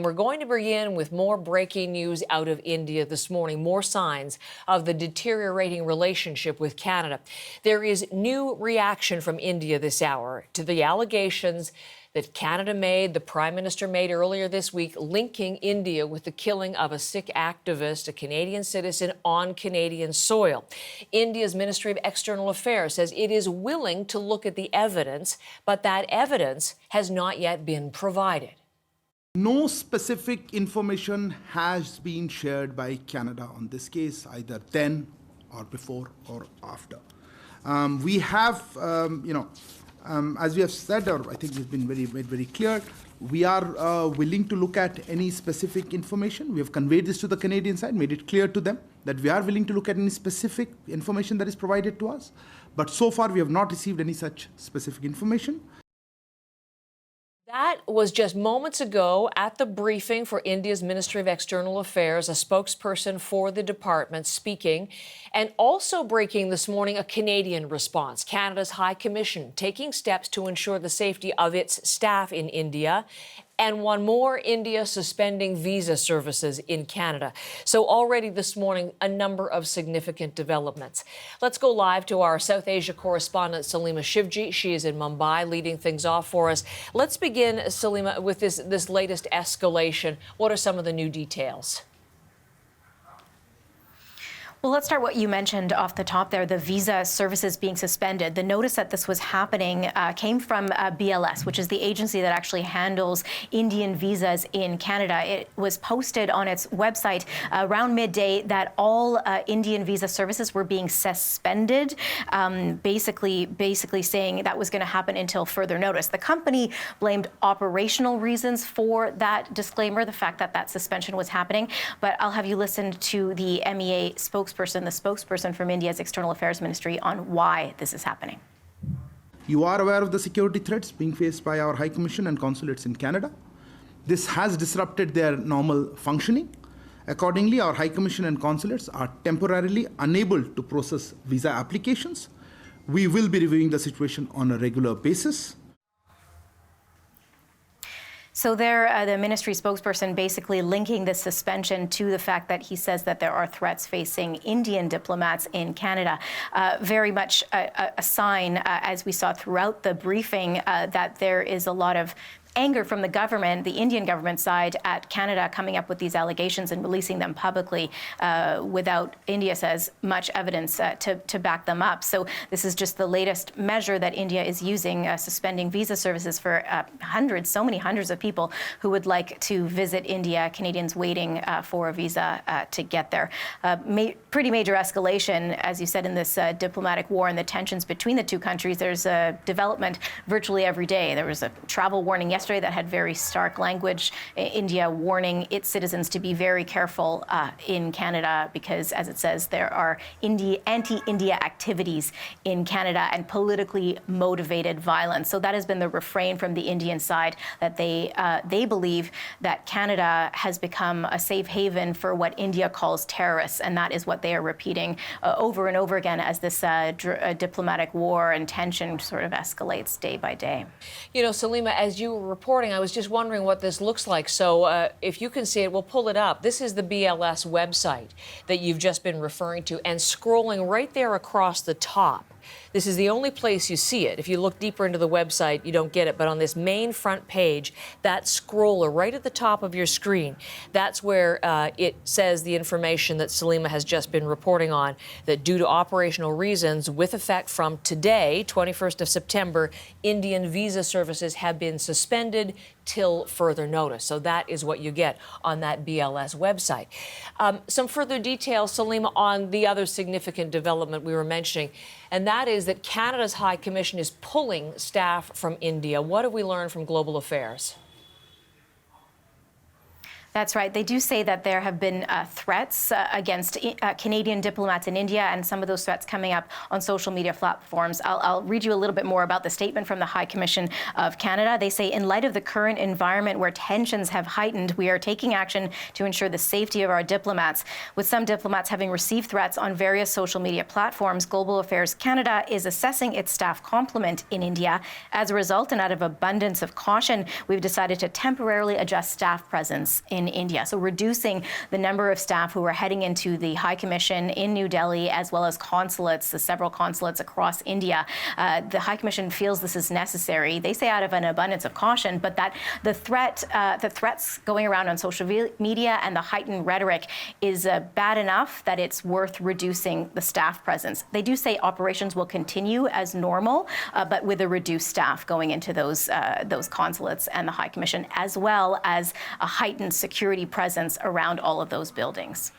We're going to begin with more breaking news out of India this morning, more signs of the deteriorating relationship with Canada. There is new reaction from India this hour to the allegations that Canada made, the Prime Minister made earlier this week, linking India with the killing of a Sikh activist, a Canadian citizen, on Canadian soil. India's Ministry of External Affairs says it is willing to look at the evidence, but that evidence has not yet been provided. No specific information has been shared by Canada on this case, either then or before or after. We have, as we have said, or I think it's been made very clear, we are willing to look at any specific information. We have conveyed this to the Canadian side, made it clear to them that we are willing to look at any specific information that is provided to us. But so far, we have not received any such specific information. That was just moments ago at the briefing for India's Ministry of External Affairs, a spokesperson for the department speaking, and also breaking this morning a Canadian response. Canada's High Commission taking steps to ensure the safety of its staff in India. And one more, India suspending visa services in Canada. So already this morning, a number of significant developments. Let's go live to our South Asia correspondent, Salima Shivji. She is in Mumbai, leading things off for us. Let's begin, Salima, with this latest escalation. What are some of the new details? Well, let's start what you mentioned off the top there, the visa services being suspended. The notice that this was happening came from BLS, which is the agency that actually handles Indian visas in Canada. It was posted on its website around midday that all Indian visa services were being suspended, basically saying that was going to happen until further notice. The company blamed operational reasons for that disclaimer, the fact that that suspension was happening. But I'll have you listen to the MEA the spokesperson from India's External Affairs Ministry on why this is happening. You are aware of the security threats being faced by our High Commission and consulates in Canada. This has disrupted their normal functioning. Accordingly, our High Commission and consulates are temporarily unable to process visa applications. We will be reviewing the situation on a regular basis. So there, the ministry spokesperson basically linking this suspension to the fact that he says that there are threats facing Indian diplomats in Canada. Very much a sign, as we saw throughout the briefing, that there is a lot of anger from the government, the Indian government side, at Canada coming up with these allegations and releasing them publicly without, India says, much evidence to back them up. So this is just the latest measure that India is using, suspending visa services for so many hundreds of people who would like to visit India, Canadians waiting for a visa to get there. Pretty major escalation, as you said, in this diplomatic war and the tensions between the two countries. There's a development virtually every day. There was a travel warning yesterday that had very stark language. India warning its citizens to be very careful in Canada because, as it says, there are anti-India activities in Canada and politically motivated violence. So that has been the refrain from the Indian side, that they believe that Canada has become a safe haven for what India calls terrorists, and that is what they are repeating over and over again as this diplomatic war and tension sort of escalates day by day. You know, Salima, as you were reporting, I was just wondering what this looks like. So if you can see it, we'll pull it up. This is the BLS website that you've just been referring to, and scrolling right there across the top. This is the only place you see it. If you look deeper into the website, you don't get it. But on this main front page, that scroller right at the top of your screen, that's where it says the information that Salima has just been reporting on, that due to operational reasons, with effect from today, 21st of September, Indian visa services have been suspended till further notice. So that is what you get on that BLS website. Some further details, Salima, on the other significant development we were mentioning, and that is that Canada's High Commission is pulling staff from India. What have we learned from Global Affairs? That's right. They do say that there have been threats against Canadian diplomats in India, and some of those threats coming up on social media platforms. I'll read you a little bit more about the statement from the High Commission of Canada. They say, in light of the current environment where tensions have heightened, we are taking action to ensure the safety of our diplomats. With some diplomats having received threats on various social media platforms, Global Affairs Canada is assessing its staff complement in India. As a result, and out of abundance of caution, we've decided to temporarily adjust staff presence in India. So reducing the number of staff who are heading into the High Commission in New Delhi, as well as consulates, the several consulates across India. The High Commission feels this is necessary. They say out of an abundance of caution, but that the threats going around on social media and the heightened rhetoric is bad enough that it's worth reducing the staff presence. They do say operations will continue as normal, but with a reduced staff going into those consulates and the High Commission, as well as a heightened security presence around all of those buildings.